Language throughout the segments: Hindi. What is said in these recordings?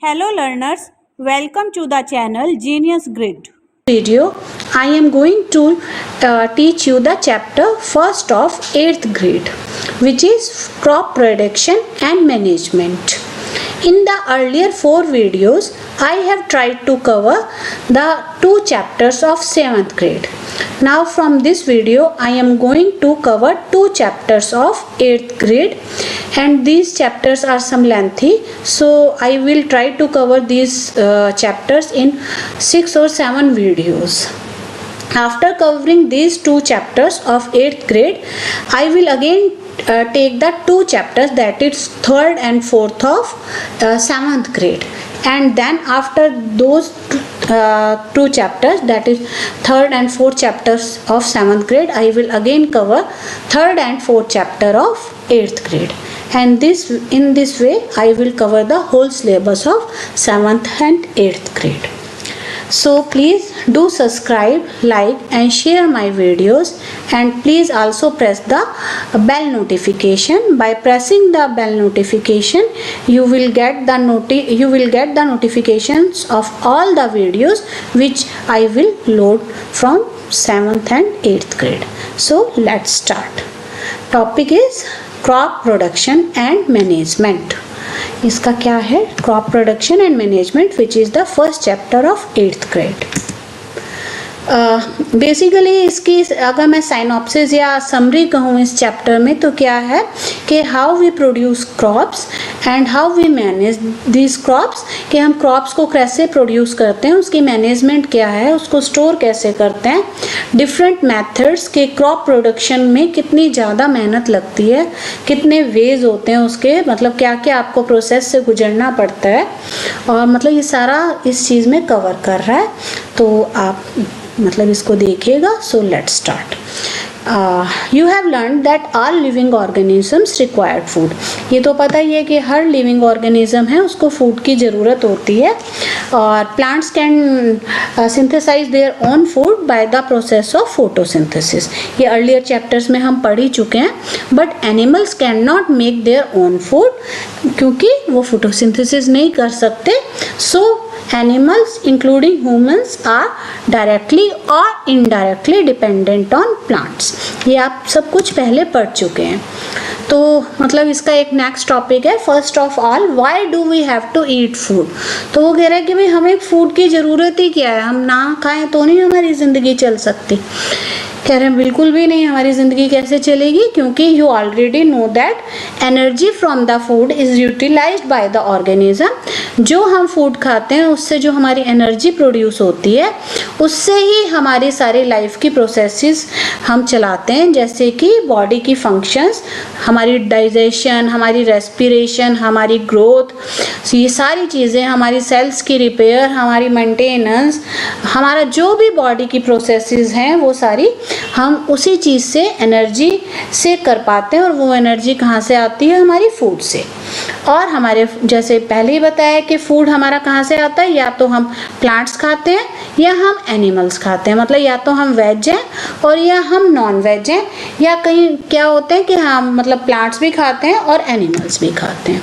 Hello learners, welcome to the channel Genius Grid. Video I am going to teach you the chapter first of 8th grade, which is crop production and management. In the earlier 4 videos I have tried to cover the 2 chapters of 7th grade. Now from this video I am going to cover 2 chapters of 8th grade, and these chapters are some lengthy, so I will try to cover these chapters in 6 or 7 videos. After covering these 2 chapters of 8th grade, I will again take the 2 chapters, that is 3rd and 4th of 7th grade, and then after those 2 chapters, that is 3rd and 4th chapters of 7th grade, I will again cover 3rd and 4th chapter of 8th grade, and in this way I will cover the whole syllabus of 7th and 8th grade. So please do subscribe, like and share my videos, and please also press the bell notification. By pressing the bell notification you will get the notifications of all the videos which I will load from 7th and 8th grade. So let's start. Topic is crop production and management. इसका क्या है? Crop production and management, which is the first chapter of 8th grade. Basically इसकी अगर मैं साइनॉप्सिस या समरी कहूँ इस चैप्टर में, तो क्या है कि how we produce crops and how we manage this crops, कि हम क्रॉप्स को कैसे प्रोड्यूस करते हैं, उसकी मैनेजमेंट क्या है, उसको स्टोर कैसे करते हैं, डिफरेंट मेथड्स के क्रॉप प्रोडक्शन में कितनी ज़्यादा मेहनत लगती है, कितने वेज होते हैं उसके, मतलब क्या क्या आपको प्रोसेस से गुजरना पड़ता है, और मतलब ये सारा इस चीज़ में कवर कर रहा है. तो आप मतलब इसको देखिएगा. So let's start. You have learn that all living organisms required food. ये तो पता ही है कि हर लिविंग ऑर्गेनिज्म है उसको फूड की ज़रूरत होती है, और plants can synthesize their own food by the process of photosynthesis. ये अर्लियर चैप्टर्स में हम पढ़ ही चुके हैं. But animals can not make their own food, क्योंकि वो फोटोसिंथेसिस नहीं कर सकते. सो animals including humans are directly or indirectly dependent on plants. ये आप सब कुछ पहले पढ़ चुके हैं. तो मतलब इसका एक नेक्स्ट टॉपिक है first of all, why do we have to eat food. तो वो कह रहा है कि भाई हमें फूड की ज़रूरत ही क्या है, हम ना खाएं तो नहीं हमारी ज़िंदगी चल सकती. कह रहे हैं बिल्कुल भी नहीं, हमारी ज़िंदगी कैसे चलेगी, क्योंकि you already know that energy from the food is utilized by the organism. जो हम फूड खाते हैं उससे जो हमारी एनर्जी प्रोड्यूस होती है उससे ही हमारी सारी लाइफ की प्रोसेसेस हम चलाते हैं, जैसे कि बॉडी की फंक्शंस, हमारी डाइजेशन, हमारी रेस्पिरेशन, हमारी ग्रोथ, ये सारी चीज़ें, हमारी सेल्स की रिपेयर, हमारी मेंटेनेंस, हमारा जो भी बॉडी की प्रोसेसेस हैं वो सारी हम उसी चीज़ से एनर्जी से कर पाते हैं. और वो एनर्जी कहाँ से आती है? हमारी फूड से. और हमारे जैसे पहले ही बताया कि फूड हमारा कहाँ से आता है, या तो हम प्लांट्स खाते हैं या हम एनिमल्स खाते हैं. मतलब या तो हम वेज हैं और या हम नॉन वेज हैं, या कहीं क्या होते हैं कि हम मतलब प्लांट्स भी खाते हैं और एनिमल्स भी खाते हैं.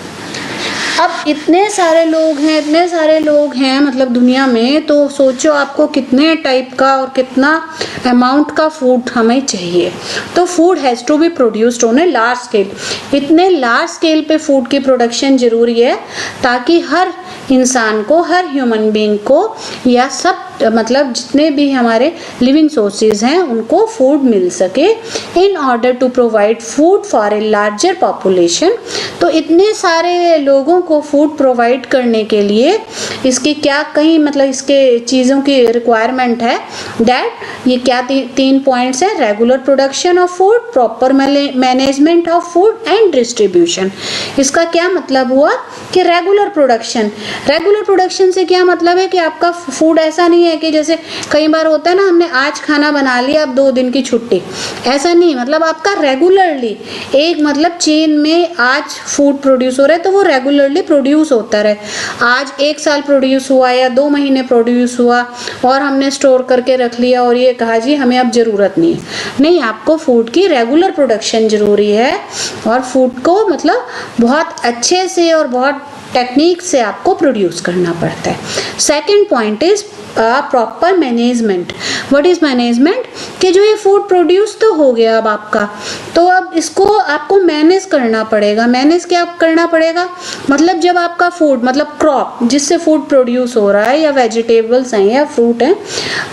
अब इतने सारे लोग हैं मतलब दुनिया में, तो सोचो आपको कितने टाइप का और कितना अमाउंट का फूड हमें चाहिए. तो food has to be produced on a large scale. इतने लार्ज स्केल पे फूड की प्रोडक्शन ज़रूरी है ताकि हर इंसान को, हर ह्यूमन बीइंग को, या सब मतलब जितने भी हमारे लिविंग सोर्सेज हैं उनको फूड मिल सके. In order to provide food for a larger population. तो इतने सारे लोगों को फूड प्रोवाइड करने के लिए इसकी क्या कई मतलब इसके चीज़ों की रिक्वायरमेंट है. दैट ये क्या 3 पॉइंट्स हैं: regular production of food, proper management of food and distribution. इसका क्या मतलब हुआ कि रेगुलर प्रोडक्शन से क्या मतलब है कि आपका फूड ऐसा नहीं है कि जैसे कई बार होता है ना, हमने आज खाना बना लिया अब 2 दिन की छुट्टी, ऐसा नहीं. मतलब आपका रेगुलरली एक मतलब चेन में आज फूड प्रोड्यूस हो रहा है तो वो रेगुलरली प्रोड्यूस होता रहे. आज 1 साल प्रोड्यूस हुआ या 2 महीने प्रोड्यूस हुआ और हमने स्टोर करके रख लिया और ये कहा जी हमें अब ज़रूरत नहीं है. नहीं, आपको फूड की रेगुलर प्रोडक्शन ज़रूरी है, और फूड को मतलब बहुत अच्छे से और बहुत टेक्निक से आपको प्रोड्यूस करना पड़ता है। Second point is proper management. What is management? कि जो ये फूड प्रोड्यूस तो हो गया अब आपका, तो अब इसको आपको मैनेज करना पड़ेगा। मैनेज क्या करना पड़ेगा? मतलब जब आपका फूड, मतलब क्रॉप जिससे फूड प्रोड्यूस हो रहा है, या वेजिटेबल्स हैं या फ्रूट हैं,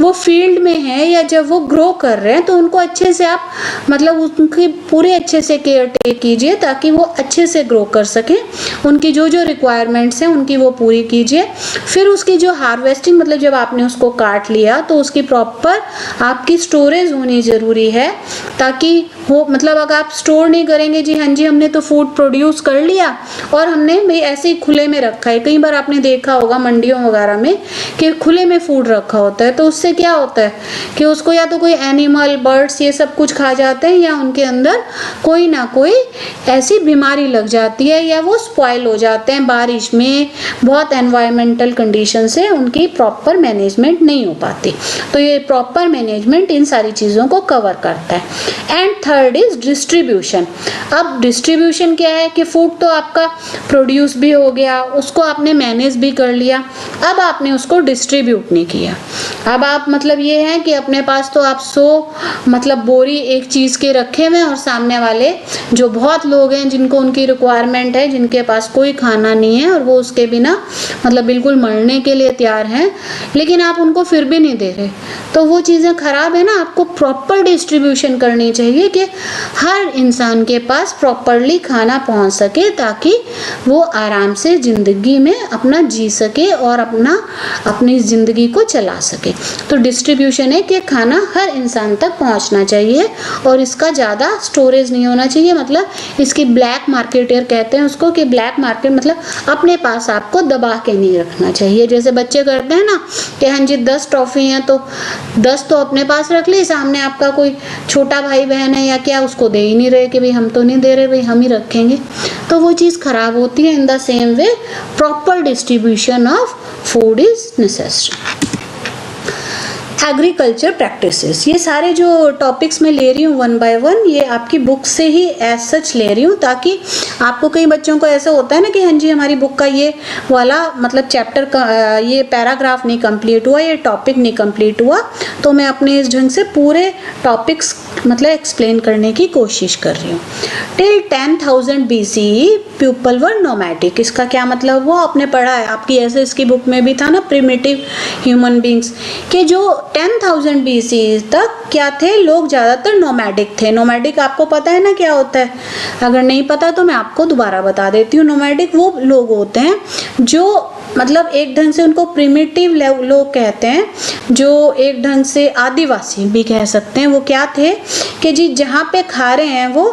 वो फील्ड में है या जब वो ग्रो कर रहे हैं, तो उनको अच्छे से आप मतलब उनकी पूरे अच्छे से केयर टेक कीजिए ताकि वो अच्छे से ग्रो कर सकें। उनकी जो जो रिक्वायरमेंट्स हैं उनकी वो पूरी कीजिए। फिर उसकी जो हार्वेस्टिंग, मतलब जब आपने उसको काट लिया तो उसकी प्रॉपर आपकी स्टोरेज होनी ज़रूरी है, ताकि हो मतलब अगर आप स्टोर नहीं करेंगे, जी हाँ जी हमने तो फूड प्रोड्यूस कर लिया और हमने भाई ऐसे ही खुले में रखा है। कई बार आपने देखा होगा मंडियों वगैरह में कि खुले में फूड रखा होता है, तो उससे क्या होता है कि उसको या तो कोई एनिमल, बर्ड्स ये सब कुछ खा जाते हैं, या उनके अंदर कोई ना कोई ऐसी बीमारी लग जाती है, या वो स्पॉइल हो जाते हैं बारिश में, बहुत एनवायरमेंटल कंडीशन से उनकी प्रॉपर मैनेजमेंट नहीं हो पाती। तो ये प्रॉपर मैनेजमेंट इन सारी चीज़ों को कवर करता है। And third is distribution. अब डिस्ट्रीब्यूशन क्या है कि फूड तो आपका प्रोड्यूस भी हो गया, उसको आपने मैनेज भी कर लिया, अब आपने उसको डिस्ट्रीब्यूट नहीं किया। अब आप मतलब ये है कि अपने पास तो आप 100 मतलब बोरी एक चीज़ के रखे हुए हैं, और सामने वाले जो बहुत लोग हैं जिनको उनकी रिक्वायरमेंट है, जिनके पास कोई खाना नहीं है और वो उसके बिना मतलब बिल्कुल मरने के लिए तैयार हैं, लेकिन आप उनको फिर भी नहीं दे रहे, तो वो चीज़ें ख़राब है ना। आपको प्रॉपर डिस्ट्रीब्यूशन करनी चाहिए कि हर इंसान के पास प्रॉपरली खाना पहुंच सके, ताकि वो आराम से ज़िंदगी में अपना जी सके और अपनी ज़िंदगी को चला सके। तो डिस्ट्रीब्यूशन है कि खाना हर इंसान तक पहुंचना चाहिए और इसका ज़्यादा स्टोरेज नहीं होना चाहिए। मतलब इसकी ब्लैक मार्केटियर कहते हैं उसको, कि ब्लैक मार्केट मतलब अपने पास आपको दबा के नहीं रखना चाहिए। जैसे बच्चे करते हैं ना कि हाँ जी 10 टॉफ़ी हैं तो 10 तो अपने पास रख ली, सामने आपका कोई छोटा भाई बहन है या क्या, उसको दे ही नहीं रहे कि भाई हम तो नहीं दे रहे, भाई हम ही रखेंगे, तो वो चीज़ ख़राब होती है। In the same way proper distribution of food is necessary. Agriculture practices, ये सारे जो टॉपिक्स मैं ले रही हूँ वन बाय वन, ये आपकी बुक से ही एज सच ले रही हूँ, ताकि आपको कई बच्चों को ऐसा होता है ना कि हाँ जी हमारी बुक का ये वाला मतलब चैप्टर का ये पैराग्राफ नहीं कंप्लीट हुआ, ये टॉपिक नहीं कंप्लीट हुआ, तो मैं अपने इस ढंग से पूरे टॉपिक्स मतलब एक्सप्लेन करने की कोशिश कर रही हूँ। Till 10,000 BCE people were nomadic. इसका क्या मतलब वो आपने पढ़ा है, आपकी ऐसे इसकी बुक में भी था ना, प्रिमिटिव ह्यूमन बींग्स, कि जो 10,000 BCE तक क्या थे, लोग ज़्यादातर नोमैडिक थे। नोमैडिक आपको पता है ना क्या होता है? अगर नहीं पता तो मैं आपको दोबारा बता देती हूँ। नोमैडिक वो लोग होते हैं जो मतलब एक ढंग से उनको प्रिमिटिव लोग कहते हैं, जो एक ढंग से आदिवासी भी कह सकते हैं। वो क्या थे कि जी जहाँ पे खा रहे हैं वो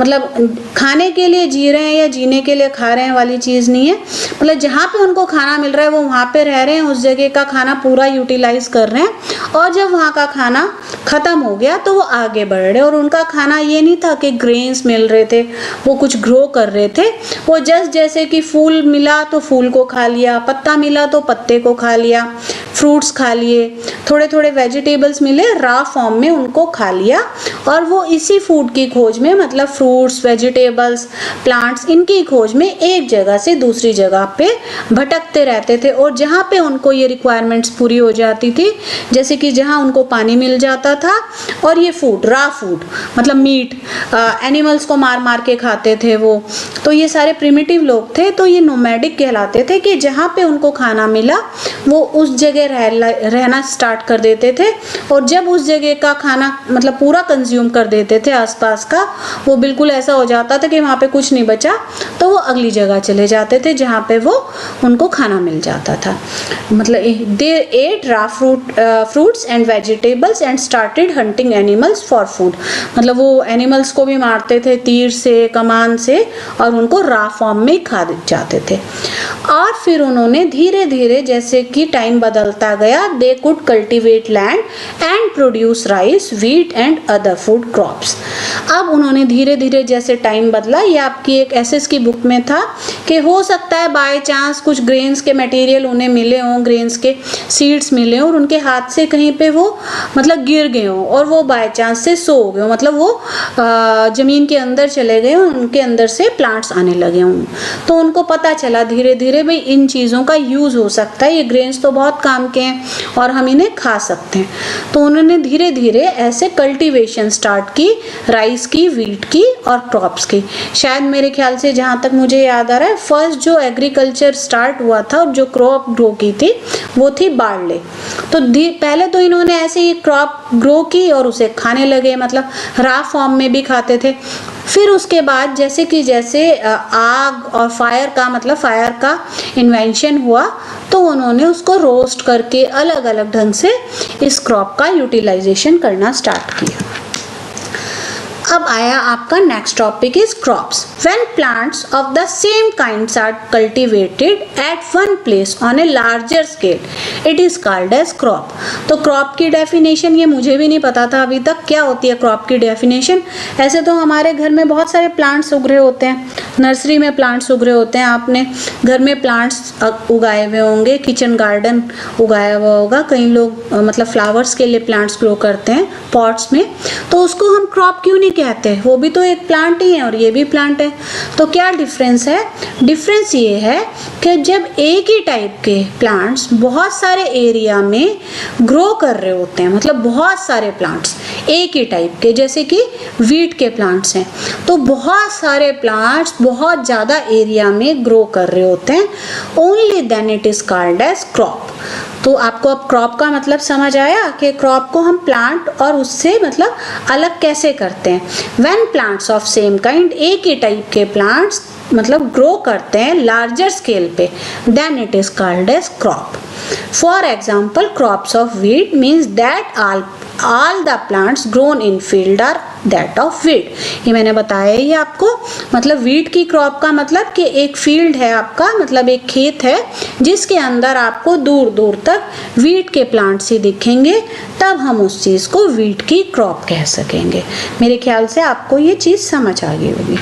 मतलब खाने के लिए जी रहे हैं या जीने के लिए खा रहे हैं वाली चीज़ नहीं है, मतलब जहाँ पे उनको खाना मिल रहा है वो वहाँ पे रह रहे हैं, उस जगह का खाना पूरा यूटिलाइज कर रहे हैं, और जब वहाँ का खाना ख़त्म हो गया तो वो आगे बढ़ रहे। और उनका खाना ये नहीं था कि ग्रेन्स मिल रहे थे, वो कुछ ग्रो कर रहे थे, वो जस्ट जैसे कि फूल मिला तो फूल को खा लिया, पत्ता मिला तो पत्ते को खा लिया, फ्रूट्स खा लिए, थोड़े थोड़े वेजिटेबल्स मिले रा फॉर्म में उनको खा लिया, और वो इसी फूड की खोज में मतलब फ्रूट्स, वेजिटेबल्स, प्लांट्स, इनकी खोज में एक जगह से दूसरी जगह पे भटकते रहते थे। और जहाँ पे उनको ये रिक्वायरमेंट्स पूरी हो जाती थी, जैसे कि जहाँ उनको पानी मिल जाता था और ये फूड, रा फूड मतलब मीट, एनिमल्स को मार मार के खाते थे वो, तो ये सारे प्रिमिटिव लोग थे, तो ये नोमैडिक कहलाते थे कि जहाँ पे उनको खाना मिला वो उस जगह रहना स्टार्ट कर देते थे, और जब उस जगह का खाना मतलब पूरा कंज्यूम कर देते थे आसपास का, वो बिल्कुल ऐसा हो जाता था कि वहाँ पे कुछ नहीं बचा, तो वो अगली जगह चले जाते थे जहाँ पे वो उनको खाना मिल जाता था। मतलब दे एट रा fruits and vegetables and started hunting animals for food. मतलब वो एनिमल्स को भी मारते थे तीर से, कमान से, और उनको रा फॉर्म में खा जाते थे। और फिर उन्होंने धीरे धीरे जैसे कि टाइम बदलता बढ़ता गया they could cultivate land and produce rice, wheat and other food crops. अब उन्होंने धीरे धीरे जैसे टाइम बदला, ये आपकी एक एसएस की बुक में था कि हो सकता है बाय चांस कुछ ग्रेन्स के मटेरियल उन्हें मिले हों, ग्रेन्स के सीड्स मिले हों और उनके हाथ से कहीं पे वो मतलब गिर गए हों और वो बाय चांस से सो गए हों, मतलब वो ज़मीन के अंदर चले गए हों, उनके अंदर से प्लांट्स आने लगे हों। तो उनको पता चला धीरे धीरे भाई इन चीज़ों का यूज़ हो सकता है, ये ग्रेन्स तो बहुत काम के हैं और हम इन्हें खा सकते हैं। तो उन्होंने धीरे धीरे ऐसे कल्टीवेशन स्टार्ट की, राइस की, व्हीट की और क्रॉप्स की। शायद मेरे ख्याल से जहाँ तक मुझे याद आ रहा है फर्स्ट जो एग्रीकल्चर स्टार्ट हुआ था और जो क्रॉप ग्रो की थी वो थी बार्ले। तो पहले तो इन्होंने ऐसे ही क्रॉप ग्रो की और उसे खाने लगे, मतलब रॉ फॉर्म में भी खाते थे। फिर उसके बाद जैसे कि जैसे आग और फायर का मतलब फायर का इन्वेंशन हुआ तो उन्होंने उसको रोस्ट करके अलग अलग ढंग से इस क्रॉप का यूटिलाइजेशन करना स्टार्ट किया। अब आया आपका next topic is crops. When plants of the same kinds are cultivated at one place on a larger scale it is called as crop. तो क्रॉप की डेफिनेशन ये मुझे भी नहीं पता था अभी तक, क्या होती है क्रॉप की डेफिनेशन। ऐसे तो हमारे घर में बहुत सारे प्लांट्स उग रहे होते हैं, नर्सरी में प्लांट्स उग रहे होते हैं, आपने घर में प्लांट्स उगाए हुए होंगे, किचन गार्डन उगाया हुआ होगा, कई लोग मतलब फ्लावर्स के लिए प्लांट्स ग्रो करते हैं पॉट्स में, तो उसको हम क्रॉप क्यों नहीं कहते हैं, वो भी तो एक प्लांट ही है और ये भी प्लांट है। तो क्या डिफरेंस है? डिफरेंस ये है कि जब एक ही टाइप के प्लांट्स बहुत सारे एरिया में ग्रो कर रहे होते हैं, मतलब बहुत सारे प्लांट्स एक ही टाइप के, जैसे कि वीट के प्लांट्स हैं, तो बहुत सारे प्लांट्स बहुत ज़्यादा एरिया में ग्रो कर रहे होते हैं, only then it is called as crop. तो आपको अब क्रॉप का मतलब समझ आया कि क्रॉप को हम प्लांट और उससे मतलब अलग कैसे करते हैं। When plants of same kind, एक ही टाइप के प्लांट्स मतलब ग्रो करते हैं लार्जर स्केल पे, then it is called as crop. For example crops of wheat means that all the plants grown in field are that of wheat। ये मैंने बताया ही आपको, मतलब वीट की क्रॉप का मतलब कि एक फील्ड है आपका, मतलब एक खेत है जिसके अंदर आपको दूर दूर तक वीट के प्लांट्स ही दिखेंगे, तब हम उस चीज़ को वीट की क्रॉप कह सकेंगे। मेरे ख्याल से आपको ये चीज़ समझ आ गई होगी।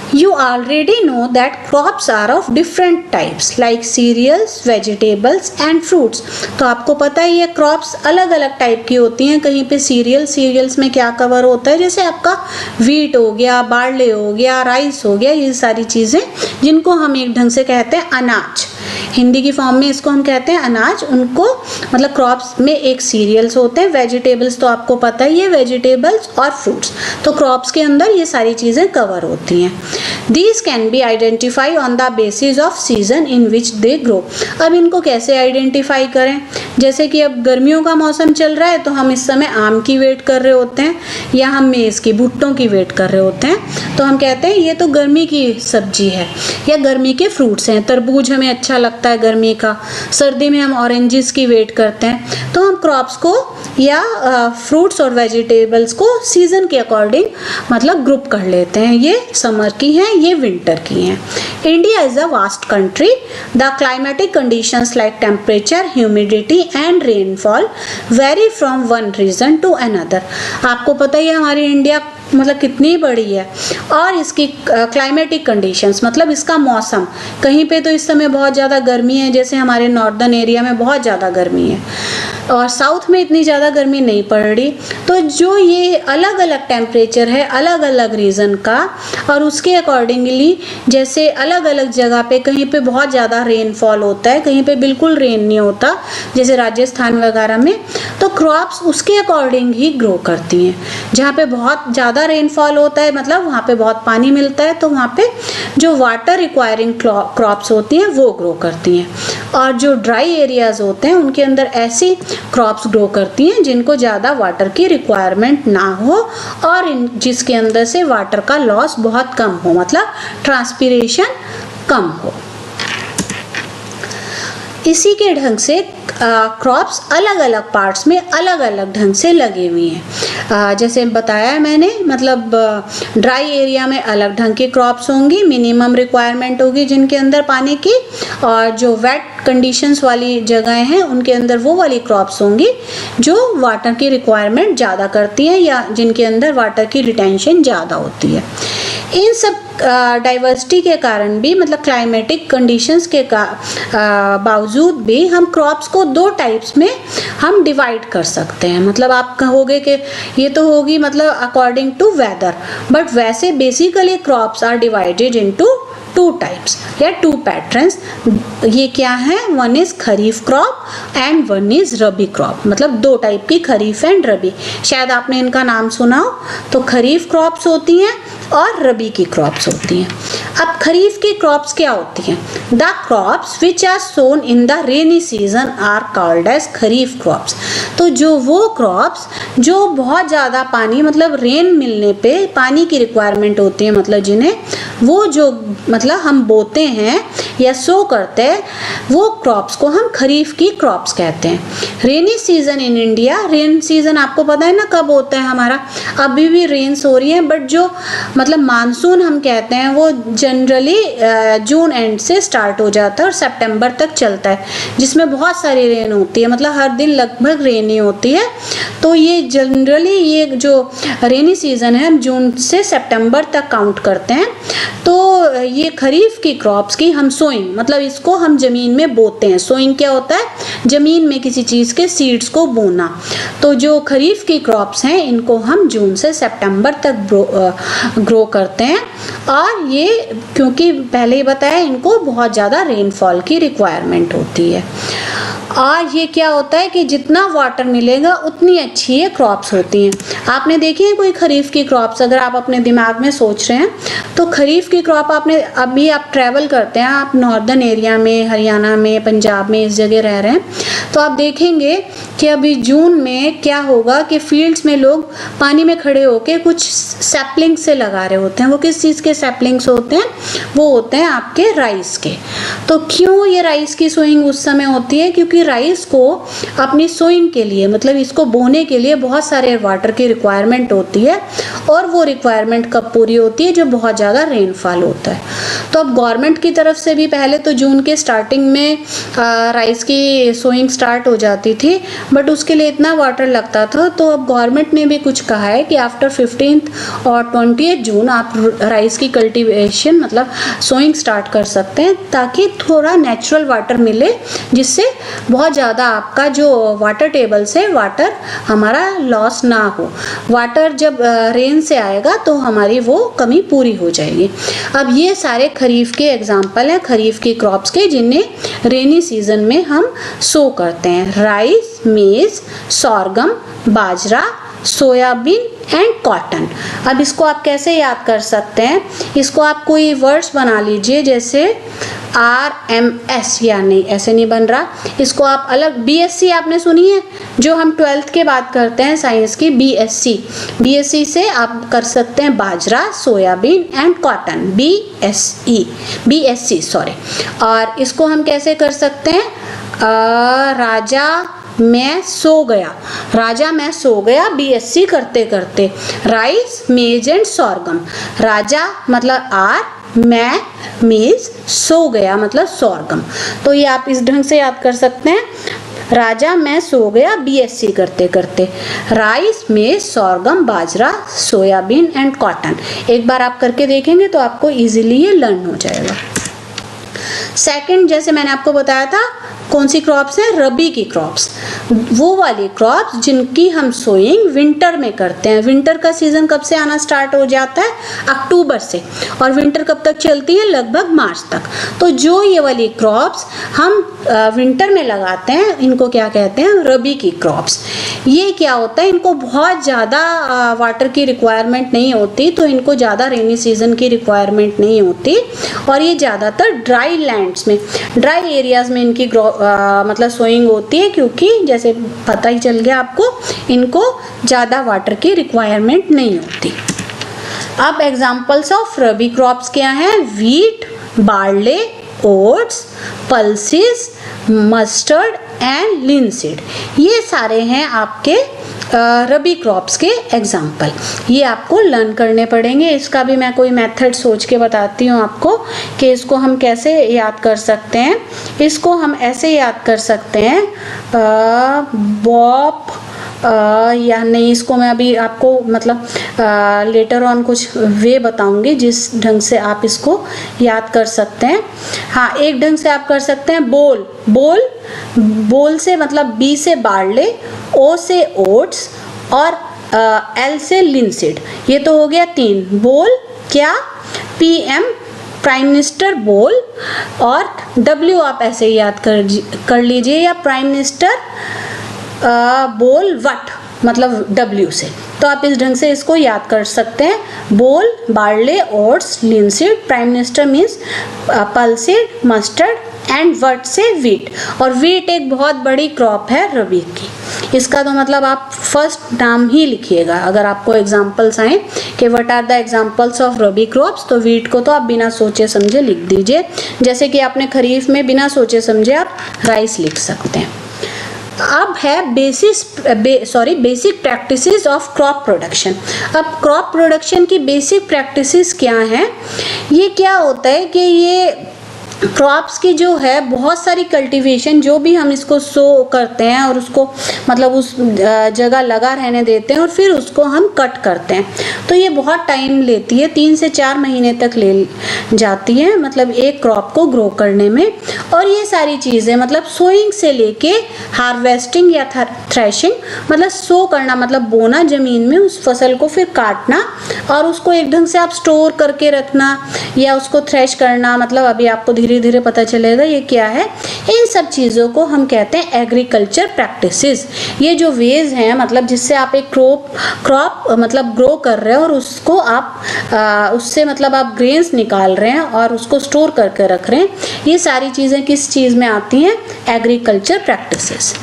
You already know that crops are of different types like cereals, vegetables and fruits। तो आपको पता ही है क्रॉप्स अलग अलग टाइप की होती हैं। कहीं पे सीरियल्स में क्या कवर होता है, जैसे आपका वीट हो गया, बार्ले हो गया, राइस हो गया, ये सारी चीज़ें जिनको हम एक ढंग से कहते हैं अनाज, हिंदी की फॉर्म में इसको हम कहते हैं अनाज, उनको मतलब क्रॉप्स में एक सीरियल्स होते हैं। वेजिटेबल्स तो आपको पता ही है, वेजिटेबल्स और फ्रूट्स, तो क्रॉप्स के अंदर ये सारी चीज़ें कवर होती हैं। These can be identified on the basis of season in which they grow। अब इनको कैसे आइडेंटिफाई करें? जैसे कि अब गर्मियों का मौसम चल रहा है तो हम इस समय आम की वेट कर रहे होते हैं या हम मेज़ की, भुट्टों की वेट कर रहे होते हैं, तो हम कहते हैं ये तो गर्मी की सब्जी है या गर्मी के फ्रूट्स हैं। तरबूज हमें अच्छा लगता है गर्मी का, सर्दी में हम ऑरेंजेस की वेट करते हैं। तो हम क्रॉप्स को या फ्रूट्स और वेजिटेबल्स को सीजन के अकॉर्डिंग मतलब ग्रुप कर लेते हैं, ये समर की हैं, ये विंटर की हैं। India is a vast country. The climatic conditions like temperature, humidity and rainfall vary from one region to another. आपको पता ही है हमारी इंडिया मतलब कितनी बड़ी है और इसकी क्लाइमेटिक कंडीशंस मतलब इसका मौसम, कहीं पे तो इस समय बहुत ज़्यादा गर्मी है, जैसे हमारे नॉर्दर्न एरिया में बहुत ज़्यादा गर्मी है और साउथ में इतनी ज़्यादा गर्मी नहीं पड़ रही। तो जो ये अलग अलग टेम्परेचर है अलग अलग रीज़न का और उसके अकॉर्डिंगली जैसे अलग अलग जगह पे कहीं पे बहुत ज़्यादा रेनफॉल होता है, कहीं पे बिल्कुल रेन नहीं होता, जैसे राजस्थान वगैरह में, तो क्रॉप्स उसके अकॉर्डिंग ही ग्रो करती हैं। जहाँ पे बहुत ज़्यादा रेनफॉल होता है मतलब वहाँ पे बहुत पानी मिलता है, तो वहाँ पे जो वाटर रिक्वायरिंग क्रॉप्स होती हैं वो ग्रो करती हैं, और जो ड्राई एरियाज होते हैं उनके अंदर ऐसी क्रॉप्स ग्रो करती हैं जिनको ज़्यादा वाटर की रिक्वायरमेंट ना हो और जिसके अंदर से वाटर का लॉस बहुत कम हो, मतलब ट्रांसपिरेशन कम हो। इसी के ढंग से क्रॉप्स अलग अलग पार्ट्स में अलग अलग ढंग से लगे हुए हैं। जैसे बताया है मैंने, मतलब ड्राई एरिया में अलग ढंग की क्रॉप्स होंगी, मिनिमम रिक्वायरमेंट होगी जिनके अंदर पानी की, और जो वेट कंडीशंस वाली जगह हैं उनके अंदर वो वाली क्रॉप्स होंगी जो वाटर की रिक्वायरमेंट ज़्यादा करती हैं या जिनके अंदर वाटर की रिटेंशन ज़्यादा होती है। इन सब डाइवर्सिटी के कारण भी, मतलब क्लाइमेटिक कंडीशंस के बावजूद भी हम क्रॉप्स को दो टाइप्स में हम डिवाइड कर सकते हैं। मतलब आप कहोगे कि ये तो होगी मतलब अकॉर्डिंग टू वेदर, बट वैसे basically crops are divided into two types या टू पैटर्न्स। ये क्या है? One is kharif crop and one is rabi crop. मतलब दो टाइप की, खरीफ एंड रबी। शायद आपने इनका नाम सुना हो। तो खरीफ क्रॉप्स होती हैं और रबी की क्रॉप्स होती हैं। अब खरीफ की क्रॉप्स क्या होती हैं? The crops which are sown in the rainy season are called as kharif crops. तो जो वो क्रॉप्स जो बहुत ज़्यादा पानी, मतलब रेन मिलने पे पानी की रिक्वायरमेंट होती है, मतलब जिन्हें वो जो मतलब हम बोते हैं या सो करते हैं, वो क्रॉप्स को हम खरीफ की क्रॉप्स कहते हैं। Rainy season in India, rain season आपको पता है ना कब होता है हमारा? अभी भी रेन्स हो रही है, बट जो मतलब मानसून हम कहते हैं वो जनरली जून एंड से स्टार्ट हो जाता है और सितंबर तक चलता है, जिसमें बहुत सारी रेन होती है, मतलब हर दिन लगभग रेन ही होती है। तो ये जनरली ये जो रेनी सीजन है हम जून से सितंबर तक काउंट करते हैं। तो ये खरीफ की क्रॉप्स की हम सोइंग, मतलब इसको हम जमीन में बोते हैं। सोइंग क्या होता है? जमीन में किसी चीज़ के सीड्स को बोना। तो जो खरीफ की क्रॉप्स हैं इनको हम जून से सितंबर तक ग्रो करते हैं। और ये क्योंकि पहले ही बताया इनको बहुत ज़्यादा रेनफॉल की रिक्वायरमेंट होती है। और ये क्या होता है कि जितना वाटर मिलेगा उतनी अच्छी ये क्रॉप्स होती हैं। आपने देखी है कोई खरीफ की क्रॉप्स? अगर आप अपने दिमाग में सोच रहे हैं तो खरीफ की क्रॉप आपने, अभी आप ट्रैवल करते हैं, आप नॉर्दर्न एरिया में, हरियाणा में, पंजाब में इस जगह रह रहे हैं, तो आप देखेंगे कि अभी जून में क्या होगा कि फील्ड्स में लोग पानी में खड़े होकर कुछ सैपलिंग से लगा रहे होते हैं। वो किस चीज़ के सैपलिंग्स होते हैं? वो होते हैं आपके राइस के। तो क्यों ये राइस की सोइंग उस समय होती है? क्योंकि राइस को अपनी सोइंग के लिए, मतलब इसको बोने के लिए बहुत सारे वाटर की रिक्वायरमेंट होती है, और वो रिक्वायरमेंट कब पूरी होती है? जब बहुत ज़्यादा रेनफॉल होता है। तो अब गवर्नमेंट की तरफ से भी पहले तो जून के स्टार्टिंग में राइस की सोइंग स्टार्ट हो जाती थी, बट उसके लिए इतना वाटर लगता था। तो अब गवर्नमेंट ने भी कुछ कहा है कि आफ्टर 15 और 20 जून आप राइस की कल्टीवेशन, मतलब सोइंग स्टार्ट कर सकते हैं, ताकि थोड़ा नेचुरल वाटर मिले, जिससे बहुत ज़्यादा आपका जो वाटर टेबल से वाटर हमारा लॉस ना हो। वाटर जब रेन से आएगा तो हमारी वो कमी पूरी हो जाएगी। अब ये सारे खरीफ के एग्जाम्पल हैं, खरीफ की क्रॉप्स के, जिन्हें रेनी सीजन में हम सो करते हैं। Rice, maize, sorghum, bajra, soybean and cotton. अब इसको आप कैसे याद कर सकते हैं? इसको आप कोई वर्ड्स बना लीजिए, जैसे RMS, या नहीं ऐसे नहीं बन रहा, इसको आप अलग, BSc आपने सुनी है, जो हम 12th के बाद करते हैं साइंस की, BSc से आप कर सकते हैं बाजरा, soybean and cotton, BSc sorry. और इसको हम कैसे कर सकते हैं? राजा मैं सो गया, राजा मैं सो गया, BSc करते करते। राइस, मेज एंड सोरगम। राजा मतलब R, मैं, मेज, सो गया मतलब सोरगम। तो ये आप इस ढंग से याद कर सकते हैं। राजा मैं सो गया, BSc करते करते। Rice, maize, sorghum, bajra, soybean and cotton. एक बार आप करके देखेंगे तो आपको इजीली ये लर्न हो जाएगा। सेकंड, जैसे मैंने आपको बताया था, कौन सी क्रॉप्स हैं? रबी की क्रॉप्स। वो वाली क्रॉप्स जिनकी हम सोइंग विंटर में करते हैं। विंटर का सीजन कब से आना स्टार्ट हो जाता है? अक्टूबर से। और विंटर कब तक चलती है? लगभग मार्च तक। तो जो ये वाली क्रॉप्स हम विंटर में लगाते हैं, इनको क्या कहते हैं? रबी की क्रॉप्स। ये क्या होता है? इनको बहुत ज़्यादा वाटर की रिक्वायरमेंट नहीं होती, तो इनको ज़्यादा रेनी सीजन की रिक्वायरमेंट नहीं होती, और ये ज़्यादातर ड्राई लैंड्स में, ड्राई एरियाज में इनकी मतलब सोइंग होती है, क्योंकि जैसे पता ही चल गया आपको, इनको ज़्यादा वाटर की रिक्वायरमेंट नहीं होती। अब एग्जांपल्स ऑफ रबी क्रॉप्स क्या हैं? Wheat, barley, oats, pulses, mustard and linseed, ये सारे हैं आपके रबी क्रॉप्स के एग्जाम्पल। ये आपको लर्न करने पड़ेंगे। इसका भी मैं कोई मेथड सोच के बताती हूँ आपको कि इसको हम कैसे याद कर सकते हैं। इसको हम ऐसे याद कर सकते हैं, बॉप या नहीं, इसको मैं अभी आपको मतलब लेटर ऑन कुछ वे बताऊंगी जिस ढंग से आप इसको याद कर सकते हैं। हाँ, एक ढंग से आप कर सकते हैं बोल, बोल, बोल से मतलब बी से बार्ले, ओ से ओट्स और एल से लिनसीड। ये तो हो गया 3। बोल क्या, पीएम प्राइम मिनिस्टर बोल, और डब्ल्यू आप ऐसे याद कर लीजिए, या प्राइम मिनिस्टर बोल वट मतलब डब्ल्यू से। तो आप इस ढंग से इसको याद कर सकते हैं, बोल, barley, oats, linseed, prime minister means पल्सीड, मस्टर्ड एंड वट से वीट। और वीट एक बहुत बड़ी क्रॉप है रबी की। इसका तो मतलब आप फर्स्ट नाम ही लिखिएगा। अगर आपको एग्जाम्पल्स आए कि what are the examples of rabi crops, तो वीट को तो आप बिना सोचे समझे लिख दीजिए। जैसे कि आपने खरीफ में बिना सोचे समझे आप राइस लिख सकते हैं। अब है basic practices of crop production. अब क्रॉप प्रोडक्शन की बेसिक प्रैक्टिसेस क्या हैं? ये क्या होता है कि ये क्रॉप्स की जो है बहुत सारी कल्टीवेशन, जो भी हम इसको सो करते हैं और उसको मतलब उस जगह लगा रहने देते हैं और फिर उसको हम कट करते हैं, तो ये बहुत टाइम लेती है, 3 से 4 महीने तक ले जाती है मतलब एक क्रॉप को ग्रो करने में। और ये सारी चीज़ें मतलब सोइंग से लेके हार्वेस्टिंग या थ्रेशिंग, मतलब सो करना मतलब बोना ज़मीन में उस फसल को, फिर काटना और उसको एक ढंग से आप स्टोर करके रखना या उसको थ्रेश करना, मतलब अभी आपको धीरे धीरे पता चलेगा ये क्या है। इन सब चीज़ों को हम कहते हैं एग्रीकल्चर प्रैक्टिसेस। ये जो वेज हैं मतलब जिससे आप एक क्रॉप मतलब ग्रो कर रहे हो और उसको आप उससे मतलब आप ग्रेन्स निकाल रहे हैं और उसको स्टोर करके रख रहे हैं, ये सारी चीज़ें किस चीज़ में आती हैं? Agriculture practices.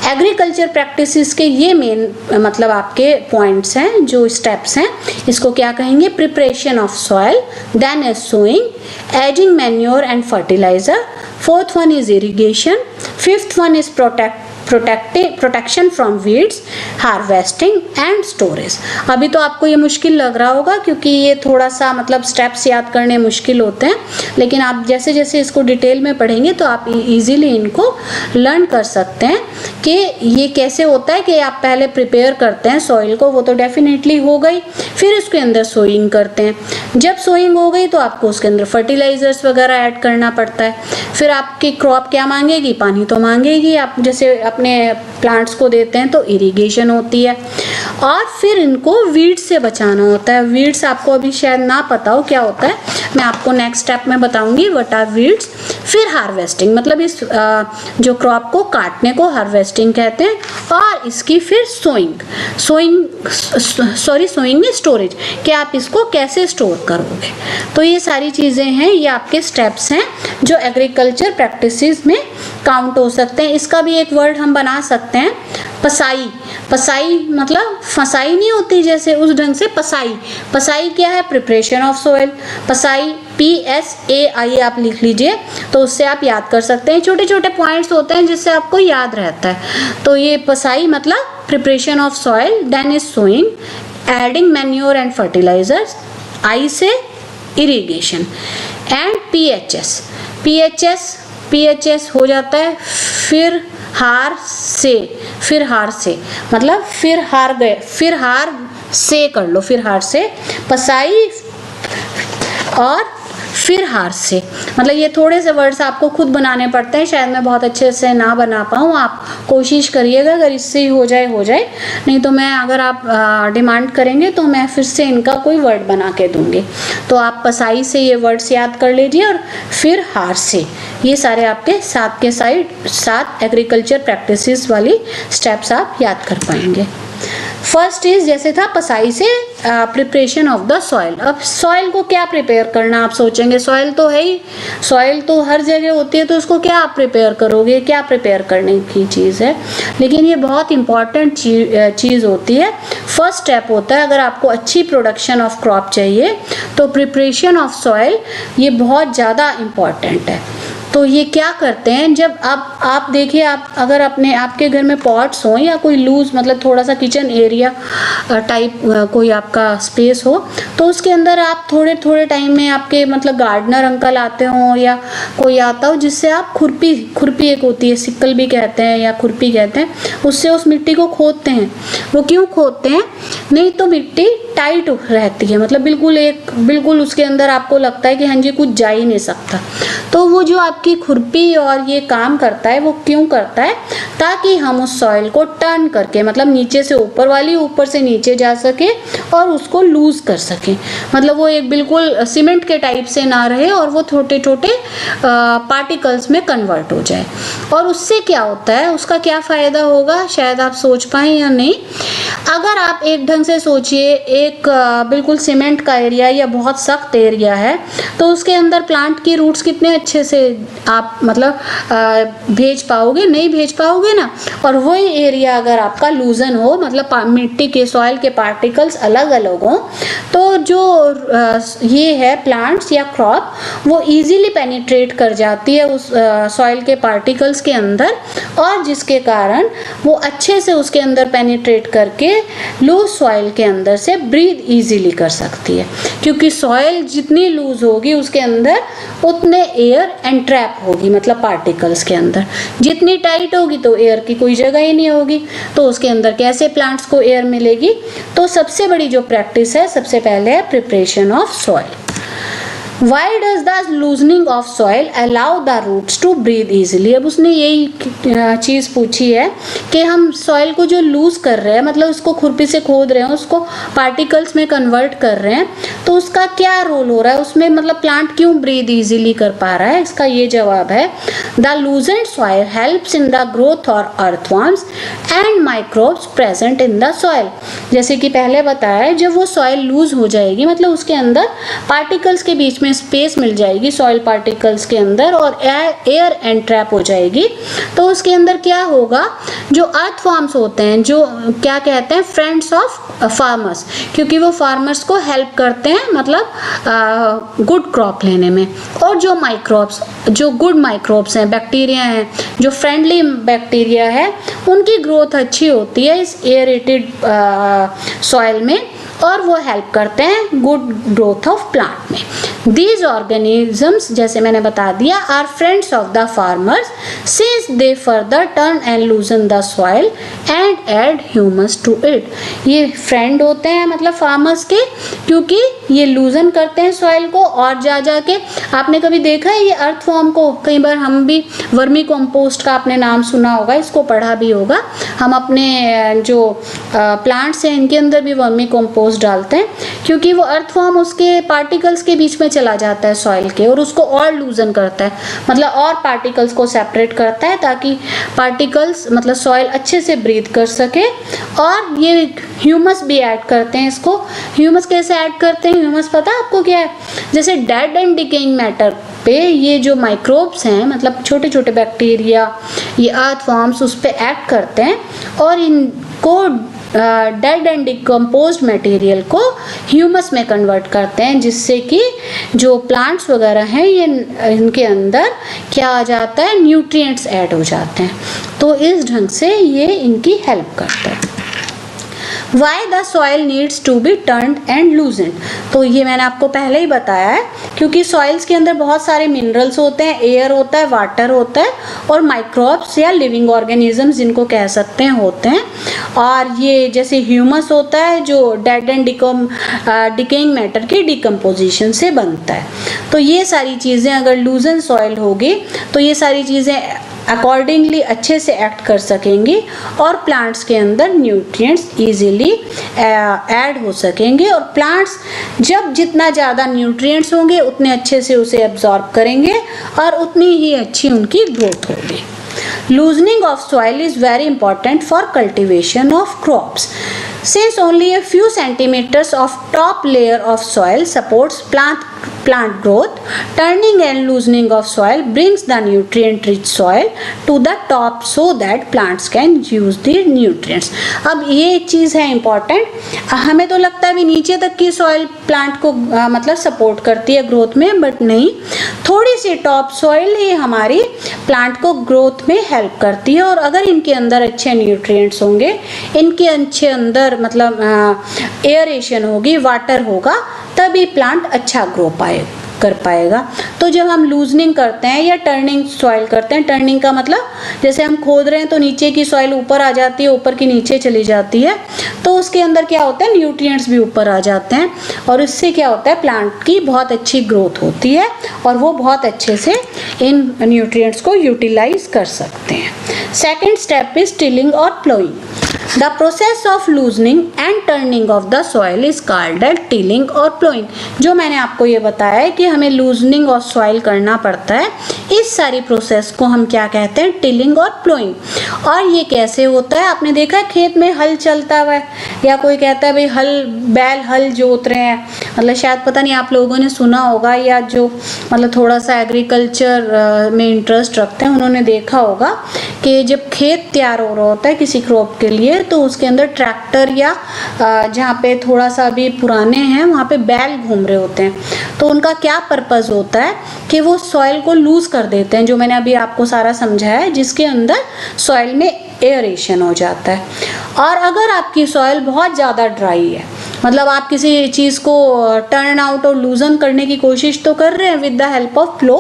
एग्रीकल्चर प्रैक्टिसेस के ये मेन मतलब आपके पॉइंट्स हैं, जो स्टेप्स हैं, इसको क्या कहेंगे? Preparation of soil, then is sowing, adding manure and fertilizer, 4th one is irrigation, 5th one is protection from weeds, harvesting and storage। अभी तो आपको ये मुश्किल लग रहा होगा क्योंकि ये थोड़ा सा मतलब स्टेप्स याद करने मुश्किल होते हैं, लेकिन आप जैसे जैसे इसको डिटेल में पढ़ेंगे तो आप इजीली इनको लर्न कर सकते हैं कि ये कैसे होता है। कि आप पहले प्रिपेयर करते हैं सॉइल को, वो तो डेफिनेटली हो गई, फिर उसके अंदर सोइंग करते हैं, जब सोइंग हो गई तो आपको उसके अंदर फर्टिलाइजर्स वगैरह ऐड करना पड़ता है। फिर आपकी क्रॉप क्या मांगेगी? पानी तो मांगेगी। आप जैसे अपने प्लांट्स को देते हैं तो इरिगेशन होती है, और फिर इनको वीड्स से बचाना होता है। वीड्स आपको अभी शायद ना पता हो क्या होता है, मैं आपको नेक्स्ट स्टेप में बताऊंगी व्हाट आर वीड्स। फिर हार्वेस्टिंग, मतलब इस जो क्रॉप को काटने को हार्वेस्टिंग कहते हैं, और इसकी फिर सोइंग में स्टोरेज, कि आप इसको कैसे स्टोर करोगे। तो ये सारी चीज़ें हैं, ये आपके स्टेप्स हैं जो एग्रीकल्चर प्रैक्टिसेस में काउंट हो सकते हैं। इसका भी एक वर्ड हम बना सकते हैं, पसाई। पसाई मतलब फसाई नहीं होती जैसे, उस ढंग से पसाई। पसाई क्या है? Preparation of soil. पसाई PSAI आप लिख लीजिए तो उससे आप याद कर सकते हैं। छोटे छोटे पॉइंट्स होते हैं जिससे आपको याद रहता है। तो ये पसाई मतलब preparation of soil, then is sowing, adding manure and fertilizers, I से इरिगेशन, एंड PHS हो जाता है फिर हार से मतलब फिर हार से कर लो, फिर हार से पसाई और फिर हार से, मतलब ये थोड़े से वर्ड्स आपको खुद बनाने पड़ते हैं। शायद मैं बहुत अच्छे से ना बना पाऊँ, आप कोशिश करिएगा, अगर इससे ही हो जाए, नहीं तो मैं अगर आप डिमांड करेंगे तो मैं फिर से इनका कोई वर्ड बना के दूंगी। तो आप पसाई से ये वर्ड्स याद कर लीजिए और फिर हार से, ये सारे आपके सात एग्रीकल्चर प्रैक्टिसेस वाली स्टेप्स आप याद कर पाएंगे। फर्स्ट इज जैसे था पसाई से प्रिपरेशन ऑफ द सॉइल। अब सॉइल को क्या प्रिपेयर करना, आप सोचेंगे सॉइल तो है ही, सॉइल तो हर जगह होती है, तो उसको क्या आप प्रिपेयर करोगे, क्या प्रिपेयर करने की चीज़ है। लेकिन ये बहुत इंपॉर्टेंट चीज़ होती है। फर्स्ट स्टेप होता है, अगर आपको अच्छी प्रोडक्शन ऑफ क्रॉप चाहिए तो प्रिपरेशन ऑफ सॉइल ये बहुत ज़्यादा इम्पॉर्टेंट है। तो ये क्या करते हैं, जब आप देखिए, आप अगर अपने आपके घर में पॉट्स हो या कोई लूज मतलब थोड़ा सा किचन एरिया टाइप कोई आपका स्पेस हो, तो उसके अंदर आप थोड़े थोड़े टाइम में आपके मतलब गार्डनर अंकल आते हो या कोई आता हो, जिससे आप खुरपी एक होती है, सिक्कल भी कहते हैं या खुरपी कहते हैं, उससे उस मिट्टी को खोदते हैं। वो क्यों खोदते हैं? नहीं तो मिट्टी टाइट रहती है, मतलब बिल्कुल उसके अंदर आपको लगता है कि हाँ जी कुछ जा ही नहीं सकता। तो वो जो आपकी खुरपी और ये काम करता है, वो क्यों करता है? ताकि हम उस सॉइल को टर्न करके मतलब नीचे से ऊपर वाली, ऊपर से नीचे जा सके और उसको लूज कर सके। मतलब वो एक बिल्कुल सीमेंट के टाइप से ना रहे और वो छोटे छोटे पार्टिकल्स में कन्वर्ट हो जाए। और उससे क्या होता है, उसका क्या फ़ायदा होगा, शायद आप सोच पाएँ या नहीं। अगर आप एक ढंग से सोचिए, एक बिल्कुल सीमेंट का एरिया या बहुत सख्त एरिया है, तो उसके अंदर प्लांट की रूट्स कितने अच्छे से आप मतलब भेज पाओगे? नहीं भेज पाओगे ना। और वही एरिया अगर आपका लूजन हो, मतलब मिट्टी के सॉइल के पार्टिकल्स अलग अलग हो, तो जो ये है प्लांट्स या क्रॉप, वो इजीली पेनिट्रेट कर जाती है उस सॉइल के पार्टिकल्स के अंदर, और जिसके कारण वो अच्छे से उसके अंदर पेनिट्रेट करके लूज सॉइल के अंदर से ब्रीथ इजीली कर सकती है। क्योंकि सॉइल जितनी लूज होगी उसके अंदर उतने एयर एंट्रैप होगी, मतलब पार्टिकल्स के अंदर। जितनी टाइट होगी तो एयर की कोई जगह ही नहीं होगी, तो उसके अंदर कैसे प्लांट्स को एयर मिलेगी? तो सबसे बड़ी जो प्रैक्टिस है, सबसे पहले है preparation of soil. Why does the loosening of soil allow the roots to breathe easily? अब उसने यही चीज़ पूछी है कि हम सॉइल को जो लूज कर रहे हैं, मतलब उसको खुरपी से खोद रहे हैं, उसको पार्टिकल्स में कन्वर्ट कर रहे हैं, तो उसका क्या रोल हो रहा है उसमें, मतलब प्लांट क्यों ब्रीथ इजीली कर पा रहा है? इसका ये जवाब है, the loosened soil helps in the growth और earthworms and microbes present in the soil. जैसे कि पहले बताया, जब वो सॉइल लूज हो जाएगी, मतलब उसके अंदर पार्टिकल्स के बीच में स्पेस मिल जाएगी सॉइल पार्टिकल्स के अंदर, और एयर एंट्रैप हो जाएगी, तो उसके अंदर क्या होगा, जो अर्थवर्म्स होते हैं, जो क्या कहते हैं, फ्रेंड्स ऑफ फार्मर्स, क्योंकि वो फार्मर्स को हेल्प करते हैं मतलब गुड क्रॉप लेने में। और जो माइक्रोब्स, जो गुड माइक्रोब्स हैं, बैक्टीरिया हैं, जो फ्रेंडली बैक्टीरिया है, उनकी ग्रोथ अच्छी होती है इस एयरेटेड सॉइल में, और वो हेल्प करते हैं गुड ग्रोथ ऑफ प्लांट में। दीज ऑर्गेनिजम्स, जैसे मैंने बता दिया, are friends of the farmers since they further turn and loosen the soil and add humus to it. ये फ्रेंड होते हैं मतलब फार्मर्स के, क्योंकि ये लूजन करते हैं सॉइल को, और जा के आपने कभी देखा है ये अर्थवर्म को, कई बार हम भी वर्मी कंपोस्ट का आपने नाम सुना होगा, इसको पढ़ा भी होगा, हम अपने जो प्लांट्स हैं इनके अंदर भी वर्मी कंपोस्ट डालते हैं, क्योंकि वो अर्थवर्म उसके पार्टिकल्स के बीच में चला जाता है सॉइल के, और उसको और लूजन करता है, मतलब और पार्टिकल्स को सेपरेट करता है, ताकि पार्टिकल्स मतलब सॉइल अच्छे से ब्रीथ कर सके। और ये ह्यूमस भी ऐड करते हैं इसको। ह्यूमस कैसे ऐड करते हैं? ह्यूमस पता है आपको क्या है? जैसे डेड एंड डिकेइंग मैटर पे ये जो माइक्रोब्स हैं, मतलब छोटे छोटे बैक्टीरिया, ये अर्थवर्म्स उस पे एक्ट करते हैं, और इनको डेड एंड डिकम्पोज्ड मटेरियल को ह्यूमस में कन्वर्ट करते हैं, जिससे कि जो प्लांट्स वगैरह हैं ये इनके अंदर क्या आ जाता है, न्यूट्रिएंट्स ऐड हो जाते हैं। तो इस ढंग से ये इनकी हेल्प करता है। Why the soil needs to be turned and loosened? तो ये मैंने आपको पहले ही बताया है, क्योंकि सॉइल्स के अंदर बहुत सारे मिनरल्स होते हैं, एयर होता है, वाटर होता है, और माइक्रोब्स या लिविंग ऑर्गेनिजम्स जिनको कह सकते हैं होते हैं। और ये जैसे ह्यूमस होता है जो डेड एंड डिकेइंग मैटर की डिकम्पोजिशन से बनता है। तो ये सारी चीज़ें अगर लूजन सॉइल होगी तो ये सारी चीज़ें अकॉर्डिंगली अच्छे से एक्ट कर सकेंगी, और प्लांट्स के अंदर न्यूट्रिएंट्स इजीली ऐड हो सकेंगे, और प्लांट्स जब जितना ज़्यादा न्यूट्रिएंट्स होंगे उतने अच्छे से उसे एब्जॉर्ब करेंगे, और उतनी ही अच्छी उनकी ग्रोथ होगी। Loosening of soil is very important for cultivation of crops. Since only a few centimeters of top layer of soil supports plant growth. Turning and loosening of soil brings the nutrient rich soil to the top so that plants can use the nutrients. अब ये एक चीज़ है इम्पॉर्टेंट, हमें तो लगता है भी नीचे तक की सॉइल प्लांट को मतलब सपोर्ट करती है ग्रोथ में, बट नहीं, थोड़ी सी टॉप सॉइल ही हमारी प्लांट को ग्रोथ में हेल्प करती है। और अगर इनके अंदर अच्छे न्यूट्रिएंट्स होंगे, इनके अच्छे अंदर मतलब एयरेशन होगी, वाटर होगा, तभी प्लांट अच्छा ग्रो कर पाएगा। तो जब हम लूजनिंग करते हैं या टर्निंग सॉइल करते हैं, टर्निंग का मतलब जैसे हम खोद रहे हैं तो नीचे की सॉइल ऊपर आ जाती है, ऊपर की नीचे चली जाती है, तो उसके अंदर क्या होता है, न्यूट्रिएंट्स भी ऊपर आ जाते हैं और इससे क्या होता है, प्लांट की बहुत अच्छी ग्रोथ होती है और वो बहुत अच्छे से इन न्यूट्रिएंट्स को यूटिलाइज कर सकते हैं। सेकेंड स्टेप इज टिलिंग और ploughing. The process of loosening and turning of the soil is called as tilling और plowing. जो मैंने आपको ये बताया है कि हमें loosening of soil करना पड़ता है, इस सारी प्रोसेस को हम क्या कहते हैं, टिलिंग और प्लोइंग. और ये कैसे होता है, आपने देखा है खेत में हल चलता हुआ है, या कोई कहता है भाई बैल हल जोत रहे हैं, मतलब शायद पता नहीं आप लोगों ने सुना होगा, या जो मतलब थोड़ा सा एग्रीकल्चर में इंटरेस्ट रखते हैं उन्होंने देखा होगा कि जब खेत तैयार हो रहा होता है किसी क्रॉप के लिए, तो उसके अंदर ट्रैक्टर या जहाँ पे थोड़ा सा भी पुराने हैं वहाँ पे बैल घूम रहे होते हैं, तो उनका क्या पर्पस होता है कि वो सॉइल को लूज कर देते हैं, जो मैंने अभी आपको सारा समझाया है, जिसके अंदर सॉइल में एयरेशन हो जाता है. और अगर आपकी सॉइल बहुत ज़्यादा ड्राई है, मतलब आप किसी चीज़ को टर्न आउट और लूजन करने की कोशिश तो कर रहे हैं with the help of flow,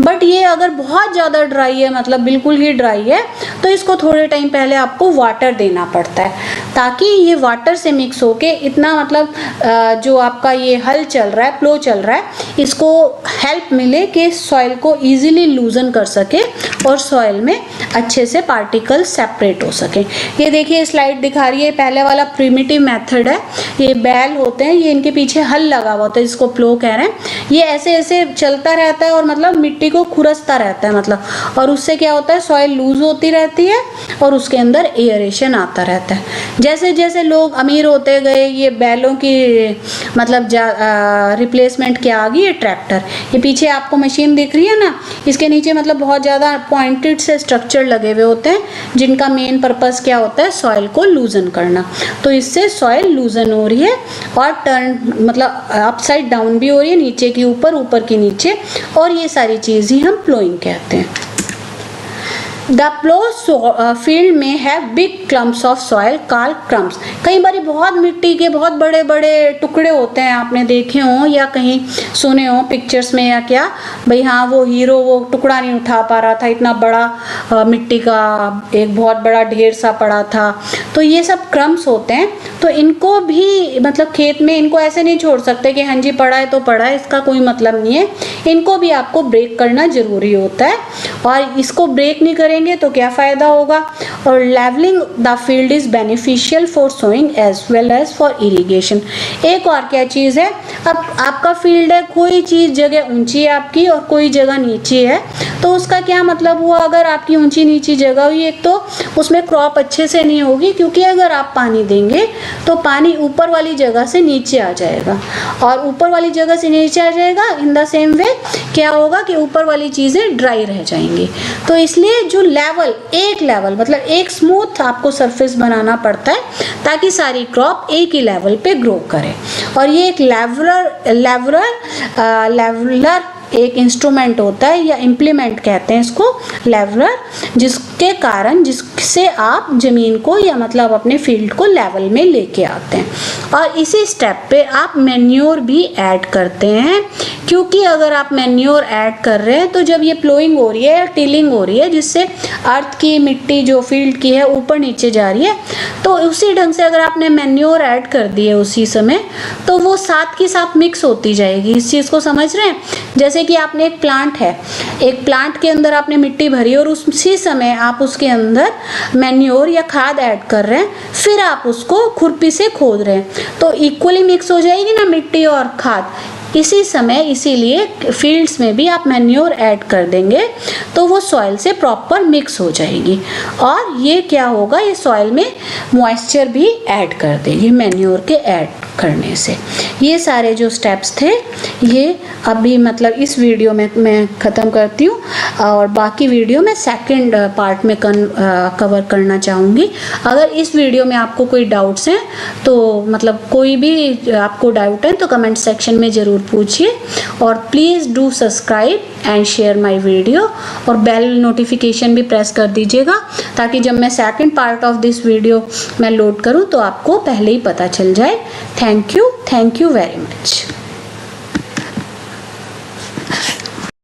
but ये अगर बहुत ज़्यादा ड्राई है, मतलब बिल्कुल ही ड्राई है, तो इसको थोड़े टाइम पहले आपको वाटर देना पड़ता है, ताकि ये वाटर से मिक्स होके इतना मतलब जो आपका ये हल चल रहा है, फ्लो चल रहा है, इसको हेल्प मिले कि सॉइल को ईजिली लूजन कर सके और सॉइल में अच्छे से पार्टिकल सेपरेट हो सके. ये देखिए स्लाइड दिखा रही है, पहले वाला प्रिमिटिव मेथड है, ये बैल होते हैं, ये इनके पीछे हल लगा हुआ होता है, जिसको प्लो कह रहे हैं, ये ऐसे ऐसे चलता रहता है और मतलब मिट्टी को खुरसता रहता है, मतलब, और उससे क्या होता है, सॉइल लूज होती रहती है और उसके अंदर एयरेशन आता रहता है. जैसे जैसे लोग अमीर होते गए, ये बैलों की मतलब रिप्लेसमेंट क्या आ गई, ये ट्रैक्टर. ये पीछे आपको मशीन दिख रही है ना, इसके नीचे मतलब बहुत ज़्यादा पॉइंटेड से स्ट्रक्चर लगे हुए होते हैं, जिनका मेन पर्पस क्या होता है, सॉइल को लूजन करना. तो इससे सॉइल लूजन हो रही है और टर्न मतलब अपसाइड डाउन भी हो रही है, नीचे की ऊपर, ऊपर की नीचे, और ये सारी चीज़ ही हम प्लोइंग कहते हैं. द प्लो फील्ड में है big clumps of soil called crumbs. कई बार बहुत मिट्टी के बहुत बड़े बड़े टुकड़े होते हैं, आपने देखे हों या कहीं सुने हों पिक्चर्स में, या क्या भाई हाँ वो हीरो वो टुकड़ा नहीं उठा पा रहा था, इतना बड़ा मिट्टी का एक बहुत बड़ा ढेर सा पड़ा था. तो ये सब क्रम्प्स होते हैं, तो इनको भी मतलब खेत में इनको ऐसे नहीं छोड़ सकते कि हाँ जी पड़ा है तो पड़ा है, इसका कोई मतलब नहीं है, इनको भी आपको ब्रेक करना ज़रूरी होता है. और इसको ब्रेक नहीं करेंगे तो क्या फ़ायदा होगा. और levelling the field is beneficial for sowing as well as for irrigation. एक और क्या चीज़ है, अब आपका फील्ड है, कोई चीज़ जगह ऊंची है आपकी और कोई जगह नीची है, तो उसका क्या मतलब हुआ, अगर आपकी ऊंची नीची जगह हुई, एक तो उसमें क्रॉप अच्छे से नहीं होगी, क्योंकि अगर आप पानी देंगे तो पानी ऊपर वाली जगह से नीचे आ जाएगा, और ऊपर वाली जगह से नीचे आ जाएगा, इन द सेम वे क्या होगा कि ऊपर वाली चीज़ें ड्राई रह जाएंगी. तो इसलिए जो एक लेवल मतलब एक स्मूथ आपको सरफेस बनाना पड़ता है, ताकि सारी क्रॉप एक ही लेवल पे ग्रो करे. और ये एक लेवलर एक इंस्ट्रूमेंट होता है, या इम्प्लीमेंट कहते हैं इसको, लेवलर, जिसके कारण जिससे आप ज़मीन को या मतलब अपने फील्ड को लेवल में लेके आते हैं. और इसी स्टेप पे आप मैन्योर भी ऐड करते हैं, क्योंकि अगर आप मैन्योर ऐड कर रहे हैं तो जब ये प्लोइंग हो रही है या टिलिंग हो रही है, जिससे अर्थ की मिट्टी जो फील्ड की है ऊपर नीचे जा रही है, तो उसी ढंग से अगर आपने मैन्योर ऐड कर दिए उसी समय, तो वो साथ के साथ मिक्स होती जाएगी. इस चीज़ को समझ रहे हैं. जैसे कि आपने एक प्लांट है, एक प्लांट के अंदर आपने मिट्टी भरी और उसी समय आप उसके अंदर मैन्योर या खाद ऐड कर रहे हैं, फिर आप उसको खुरपी से खोद रहे हैं, तो इक्वली मिक्स हो जाएगी ना मिट्टी और खाद. इसी समय इसीलिए फील्ड्स में भी आप मैन्योर ऐड कर देंगे तो वो सॉइल से प्रॉपर मिक्स हो जाएगी और ये क्या होगा, ये सॉइल में मॉइस्चर भी ऐड कर देगी मैन्योर के ऐड करने से। ये सारे जो स्टेप्स थे ये अभी मतलब इस वीडियो में मैं ख़त्म करती हूँ और बाकी वीडियो में सेकंड पार्ट में कवर करना चाहूँगी। अगर इस वीडियो में आपको कोई डाउट्स हैं तो मतलब कोई भी आपको डाउट है तो कमेंट सेक्शन में ज़रूर पूछिए और please do subscribe and share my video और बेल नोटिफिकेशन भी प्रेस कर दीजिएगा ताकि जब मैं second part of this video मैं लोड करूं तो आपको पहले ही पता चल जाए। Thank you very much.